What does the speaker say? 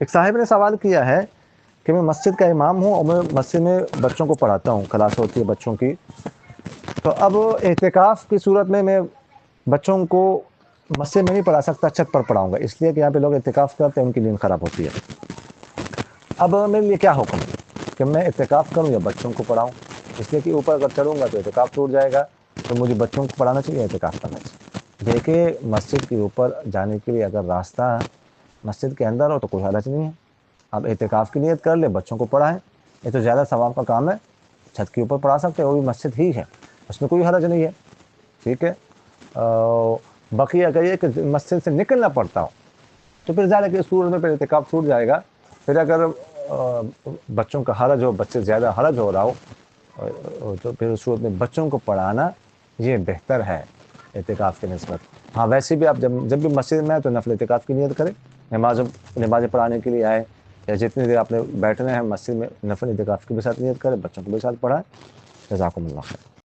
ایک صاحب نے سوال کیا ہے کہ میں مسجد کا امام ہوں اور میں مسجد میں بچوں کو پڑھاتا ہوں، کلاس ہوتی ہے بچوں کی، تو اب اعتکاف کی صورت میں بچوں کو مسجد میں نہیں پڑھا سکتا، چھت پر پڑھاؤں گا، اس لیے کہ یہاں پہ لوگ اعتکاف کرتے ہیں، ان کی نیند خراب ہوتی ہے۔ اب میرے لیے کیا حکم ہے کہ میں اعتکاف کروں یا بچوں کو پڑھاؤں؟ اس لیے کہ اوپر اگر چڑھوں گا تو اعتکاف ٹوٹ جائے گا، تو مجھے بچوں کو پڑھانا چاہیے، اعتکاف کرنا چاہیے۔ دیکھیں، مسجد کے اوپر جانے کے لیے اگر راستہ مسجد کے اندر ہو تو کوئی حرج نہیں ہے، آپ اعتکاف کی نیت کر لیں، بچوں کو پڑھائیں، یہ تو زیادہ ثواب کا کام ہے۔ چھت کے اوپر پڑھا سکتے ہیں، وہ بھی مسجد ہی ہے، اس میں کوئی حرج نہیں ہے، ٹھیک ہے۔ بقیہ اگر یہ کہ مسجد سے نکلنا پڑتا ہو تو پھر ظاہر ہے کہ اس صورت میں پھر اعتکاف چھوٹ جائے گا۔ پھر اگر بچوں کا حرج ہو، بچے زیادہ حرج ہو رہا ہو، تو پھر اس صورت میں بچوں کو پڑھانا یہ بہتر ہے اعتکاف کی نسبت۔ ہاں ویسے بھی آپ جب بھی مسجد میں آئے تو نفل اعتکاف کی نیت کریں، نمازیں پڑھانے کے لیے آئے یا جتنی دیر آپ نے بیٹھنا ہے مسجد میں، نفل اعتکاف کی بھی ساتھ نیت کریں، بچوں کو بھی ساتھ پڑھائیں۔ جزاکم اللہ خیر۔